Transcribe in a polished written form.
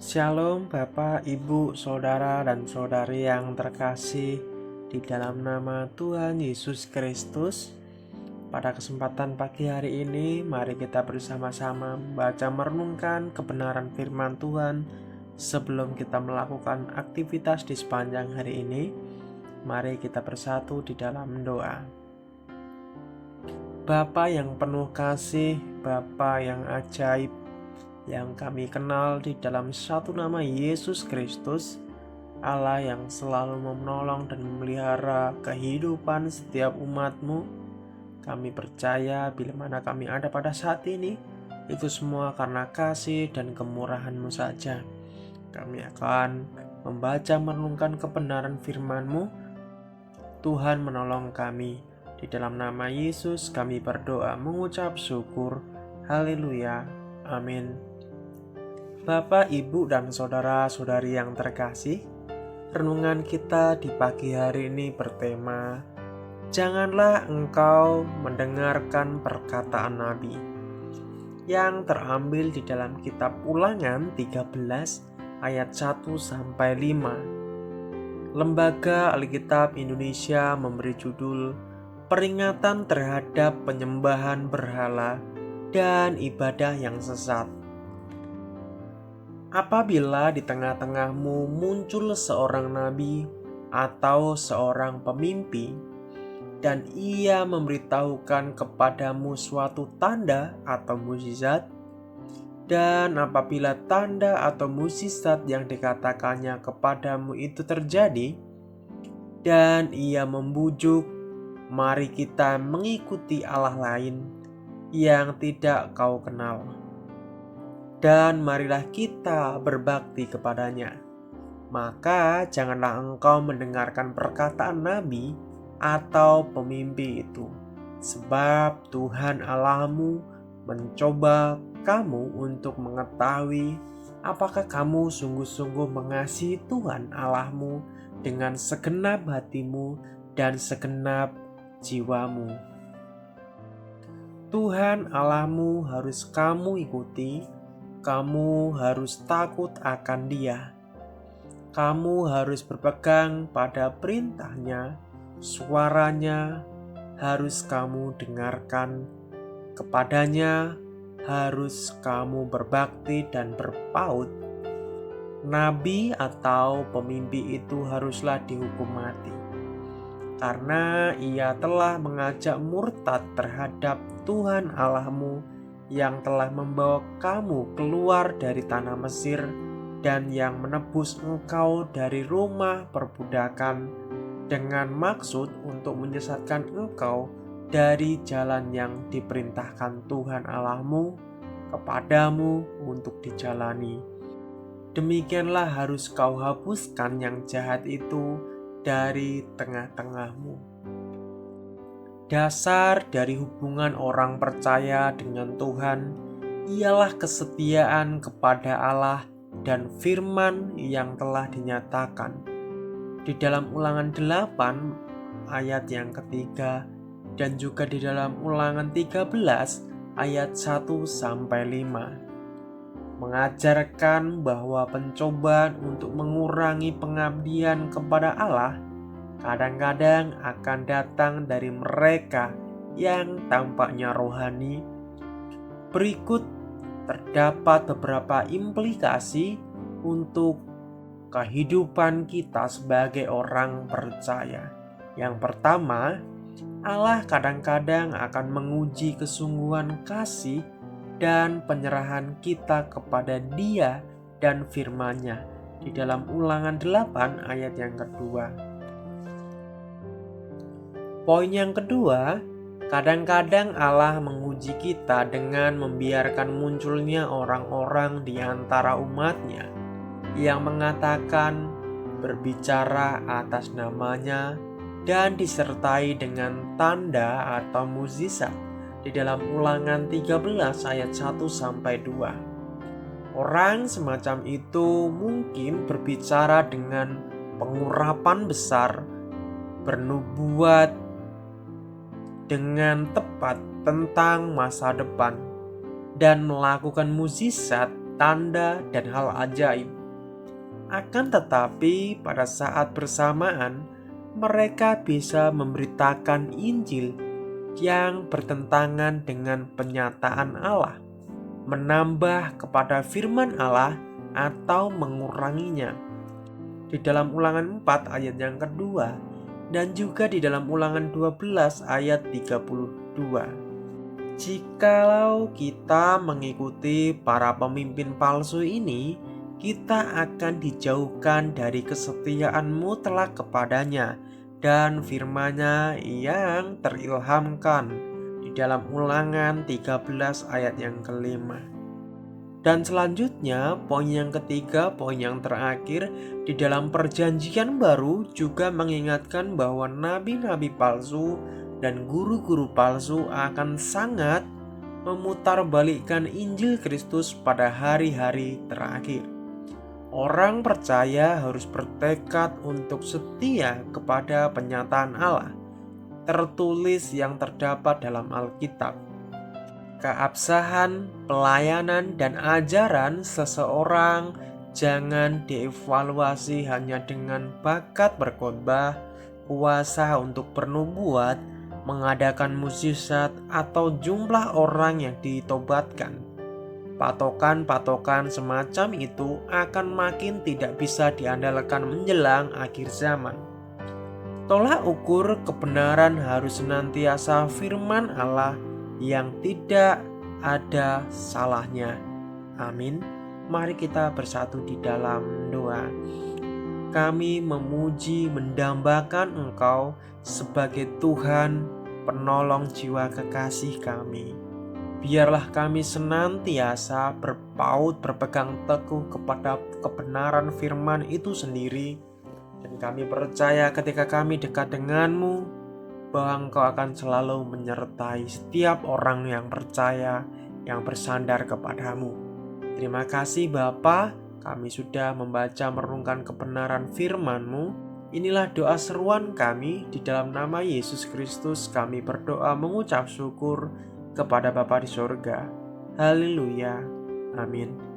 Shalom Bapak, Ibu, Saudara, dan Saudari yang terkasih di dalam nama Tuhan Yesus Kristus. Pada kesempatan pagi hari ini, mari kita bersama-sama membaca merenungkan kebenaran firman Tuhan. Sebelum kita melakukan aktivitas di sepanjang hari ini, mari kita bersatu di dalam doa. Bapa yang penuh kasih, Bapa yang ajaib, yang kami kenal di dalam satu nama Yesus Kristus, Allah yang selalu menolong dan memelihara kehidupan setiap umat-Mu. Kami percaya bila mana kami ada pada saat ini, itu semua karena kasih dan kemurahan-Mu saja. Kami akan membaca merenungkan kebenaran firman-Mu. Tuhan menolong kami. Di dalam nama Yesus kami berdoa mengucap syukur. Haleluya. Amin. Bapak, Ibu, dan saudara-saudari yang terkasih, renungan kita di pagi hari ini bertema, janganlah engkau mendengarkan perkataan Nabi, yang terambil di dalam kitab Ulangan 13 ayat 1-5. Lembaga Alkitab Indonesia memberi judul Peringatan terhadap penyembahan berhala dan ibadah yang sesat. Apabila di tengah-tengahmu muncul seorang nabi atau seorang pemimpi, dan ia memberitahukan kepadamu suatu tanda atau mukjizat, dan apabila tanda atau mukjizat yang dikatakannya kepadamu itu terjadi, dan ia membujuk, mari kita mengikuti Allah lain yang tidak kau kenal, dan marilah kita berbakti kepadanya. Maka janganlah engkau mendengarkan perkataan nabi atau pemimpi itu, sebab Tuhan Allahmu mencoba kamu untuk mengetahui apakah kamu sungguh-sungguh mengasihi Tuhan Allahmu dengan segenap hatimu dan segenap jiwamu. Tuhan Allahmu harus kamu ikuti. Kamu harus takut akan Dia. Kamu harus berpegang pada perintahnya, suaranya harus kamu dengarkan, kepadanya harus kamu berbakti dan berpaut. Nabi atau pemimpi itu haruslah dihukum mati, karena ia telah mengajak murtad terhadap Tuhan Allahmu yang telah membawa kamu keluar dari tanah Mesir dan yang menebus engkau dari rumah perbudakan dengan maksud untuk menyesatkan engkau dari jalan yang diperintahkan Tuhan Allahmu kepadamu untuk dijalani. Demikianlah harus kau hapuskan yang jahat itu dari tengah-tengahmu. Dasar dari hubungan orang percaya dengan Tuhan ialah kesetiaan kepada Allah dan firman yang telah dinyatakan di dalam Ulangan 8 ayat yang ketiga dan juga di dalam Ulangan 13 ayat 1-5, mengajarkan bahwa pencobaan untuk mengurangi pengabdian kepada Allah kadang-kadang akan datang dari mereka yang tampaknya rohani. Berikut terdapat beberapa implikasi untuk kehidupan kita sebagai orang percaya. Yang pertama, Allah kadang-kadang akan menguji kesungguhan kasih dan penyerahan kita kepada Dia dan firman-Nya di dalam Ulangan 8 ayat yang kedua. Poin yang kedua, kadang-kadang Allah menguji kita dengan membiarkan munculnya orang-orang di antara umat-Nya yang mengatakan, berbicara atas namanya, dan disertai dengan tanda atau mukjizat di dalam Ulangan 13 ayat 1-2. Orang semacam itu mungkin berbicara dengan pengurapan besar, bernubuat dengan tepat tentang masa depan, dan melakukan mukjizat tanda, dan hal ajaib. Akan tetapi pada saat bersamaan, mereka bisa memberitakan Injil yang bertentangan dengan penyataan Allah, menambah kepada firman Allah atau menguranginya. Di dalam Ulangan 4 ayat yang kedua dan juga di dalam Ulangan 12 ayat 32. Jikalau kita mengikuti para pemimpin palsu ini, kita akan dijauhkan dari kesetiaan mutlak kepadanya dan firman-Nya yang terilhamkan di dalam Ulangan 13 ayat yang kelima. Dan selanjutnya, poin yang ketiga, poin yang terakhir, di dalam Perjanjian Baru juga mengingatkan bahwa nabi-nabi palsu dan guru-guru palsu akan sangat memutarbalikkan Injil Kristus pada hari-hari terakhir. Orang percaya harus bertekad untuk setia kepada penyataan Allah tertulis yang terdapat dalam Alkitab. Keabsahan, pelayanan, dan ajaran seseorang jangan dievaluasi hanya dengan bakat berkhotbah, kuasa untuk bernubuat, mengadakan mukjizat, atau jumlah orang yang ditobatkan. Patokan-patokan semacam itu akan makin tidak bisa diandalkan menjelang akhir zaman. Tolak ukur kebenaran harus senantiasa firman Allah yang tidak ada salahnya. Amin. Mari kita bersatu di dalam doa. Kami memuji mendambakan Engkau sebagai Tuhan, penolong jiwa kekasih kami. Biarlah kami senantiasa berpegang teguh kepada kebenaran firman itu sendiri. Dan kami percaya ketika kami dekat denganmu, bahwa Engkau akan selalu menyertai setiap orang yang percaya, yang bersandar kepadamu. Terima kasih Bapa, kami sudah membaca merenungkan kebenaran firman-Mu. Inilah doa seruan kami, di dalam nama Yesus Kristus kami berdoa mengucap syukur kepada Bapa di sorga. Haleluya. Amin.